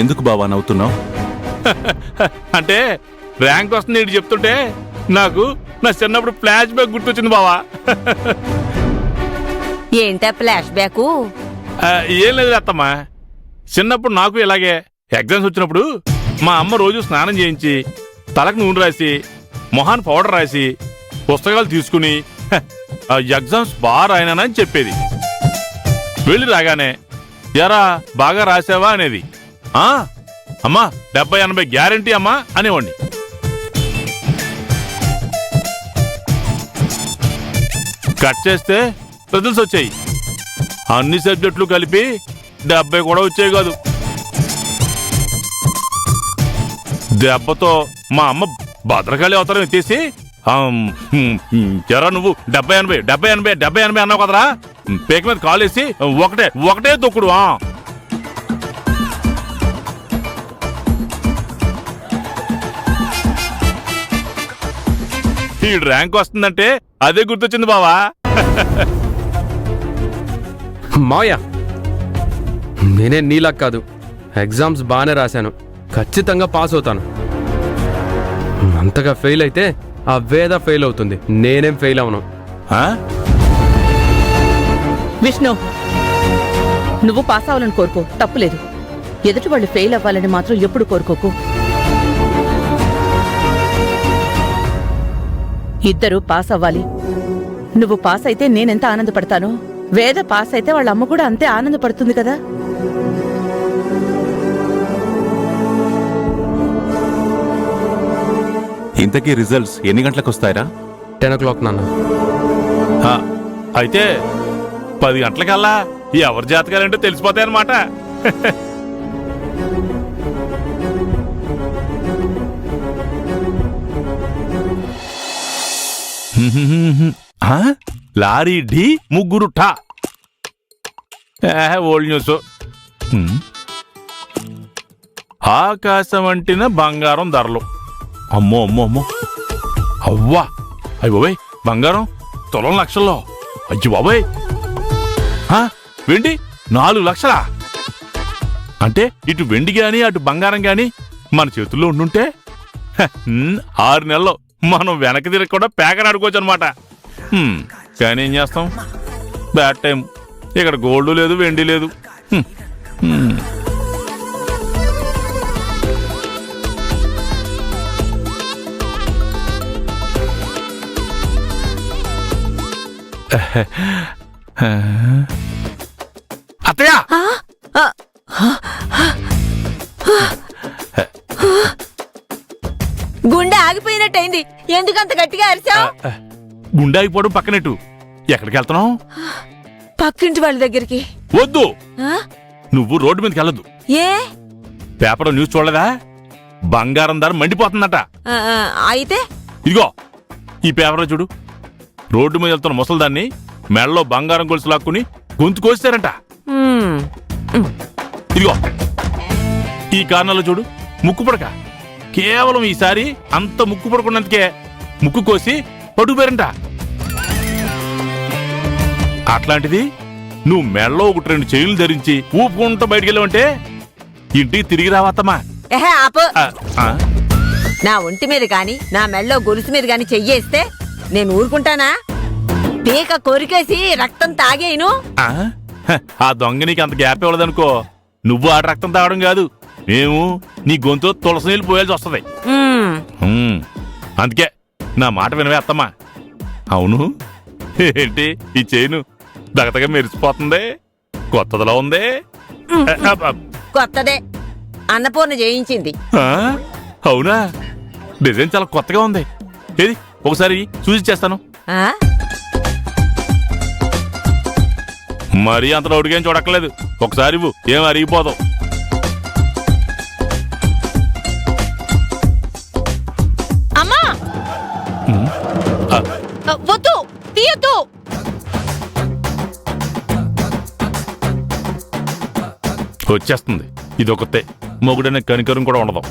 ఎందుకు బావా నవ్వుతున్నావు? అంటే ర్యాంక్ వస్తుంది ఏంటి చెప్తుంటే నాకు నా చిన్నప్పుడు ఫ్లాష్ బ్యాక్ గుర్తొచ్చింది బావా. ఏంటా ఫ్లాష్ బ్యాకు? ఏం లేదు అత్తమ్మా, చిన్నప్పుడు నాకు ఇలాగే ఎగ్జామ్స్ వచ్చినప్పుడు మా అమ్మ రోజు స్నానం చేయించి తలకు నూనె రాసి మొహాన్ పౌడర్ రాసి పుస్తకాలు తీసుకుని ఎగ్జామ్స్ బాగా రాయనని చెప్పేది. వెళ్ళి రాగానే ఎరా బాగా రాసావా అనేది. అమ్మా 70-80 గ్యారంటీ అమ్మా అనేవాడిని. కట్ చేస్తే రిజల్ట్స్ వచ్చాయి. అన్ని సబ్జెక్టులు కలిపి 70 కూడా వచ్చాయి కాదు. దెబ్బతో మా అమ్మ భద్రకాళి అవతారం ఎత్తేసి ఎరా నువ్వు 70-80 అన్నావు కదరా, పేక మీద కాల్ వేసి ఒకటే దొక్కుడు. ఈ ర్యాంక్ వస్తుందంటే అదే గుర్తొచ్చింది బావా. మావయ్య, నేనే నీలా కాదు, ఎగ్జామ్స్ బాగానే రాశాను, ఖచ్చితంగా పాస్ అవుతాను. అంతగా ఫెయిల్ అయితే ఆ వేద ఫెయిల్ అవుతుంది, నేనేం ఫెయిల్ అవను. విష్ణు, నువ్వు పాస్ అవ్వాలని కోరుకో, తప్పులేదు. ఎదుటి వాళ్ళు ఫెయిల్ అవ్వాలని మాత్రం ఎప్పుడు కోరుకోకు. ఇద్దరు పాస్ అవ్వాలి. నువ్వు పాస్ అయితే నేనెంత ఆనందపడతానో, వేద పాస్ అయితే వాళ్ళ అమ్మ కూడా అంతే ఆనందపడుతుంది కదా. ఇంతకీ రిజల్ట్స్ ఎన్ని గంటలకు వస్తాయరా? 10 o'clock నాన్న. అయితే 10 గంటలకల్లా ఎవరి జాతకాలంటే తెలిసిపోతాయన్నమాట. లారీ ఢీ ముగ్గురు ఠా. Old news. ఆకాశం అంటిన బంగారం ధరలు. అమ్మో అమ్మో అమ్మో, అవ్వా అయ్యి బాబాయ్, బంగారం తులం లక్షల్లో. అయ్యి బాబాయ్, వెండి 4 లక్షలా? అంటే ఇటు వెండి గాని అటు బంగారం గాని మన చేతుల్లో ఉండుంటే 6 నెలల్లో మనం వెనక్కి తిరిగి కూడా పేకని ఆడుకోవచ్చు అనమాట. కానీ ఏం చేస్తాం, బ్యాడ్ టైం. ఇక్కడ గోల్డ్ లేదు, వెండి లేదు. అత్తయ్య, గుండె ఆగిపోయినట్టయింది. ఎందుకంత గట్టిగా అరిచావు? గుండె ఆగిపోవడం పక్కనట్టు. ఎక్కడికి వెళ్తున్నావు? పక్కింటి వాళ్ళ దగ్గరికి. వద్దు, నువ్వు రోడ్డు మీదకి వెళ్ళదు. ఏ? పేపర్ న్యూస్ చూడలేదా? బంగారం ధర మండిపోతుందట. అయితే ఇదిగో ఈ పేపర్లో చూడు. రోడ్డు మీద వెళ్తున్న ముసలిదాన్ని మెడలో బంగారం గొలుసు లాక్కుని గొంతు కోస్తారంట. ఇదిగో ఈ కారణాలు చూడు. ముక్కు పుడక. కేవలం ఈసారి అంత ముక్కు పుడకున్నందుకే ముక్కు కోసి పడుకుపోయారంట. అట్లాంటిది నువ్వు మెడలో 1-2 చైన్లు ధరించి ఊపుకుంటూ బయటికెళ్ళావంటే ఇంటికి తిరిగి రావత్తమ్మా. నా ఒంటి మీద గాని నా మెడలో గొలుసు మీద గాని చెయ్యేస్తే నేను ఊరుకుంటానా? పీక కొరికేసి రక్తం తాగేను. ఆ దొంగ నీకు అంత గ్యాప్ ఇవ్వలేదనుకో, నువ్వు ఆ రక్తం తాగడం కాదు, మేము నీ గొంతు తులసి నీళ్ళు పోయాల్సి వస్తుంది. అందుకే నా మాట వినవే అత్తమ్మా. అవును, ఏంటి ఈ చైను దగదగా మెరిసిపోతుంది? కొత్తదిలా ఉంది. కొత్తదే, అన్నపూర్ణ చేయించింది. అవునా? డిజైన్ చాలా కొత్తగా ఉంది. ఏది ఒకసారి చూసి చేస్తాను. మరీ అంత రౌడికేం చూడక్కర్లేదు, ఒకసారి ఏం అరిగిపోదాం. అమ్మా, వద్దు, తీయద్దు. వచ్చేస్తుంది. ఇదొకతే, మొగుడనే కనికరం కూడా ఉండదు.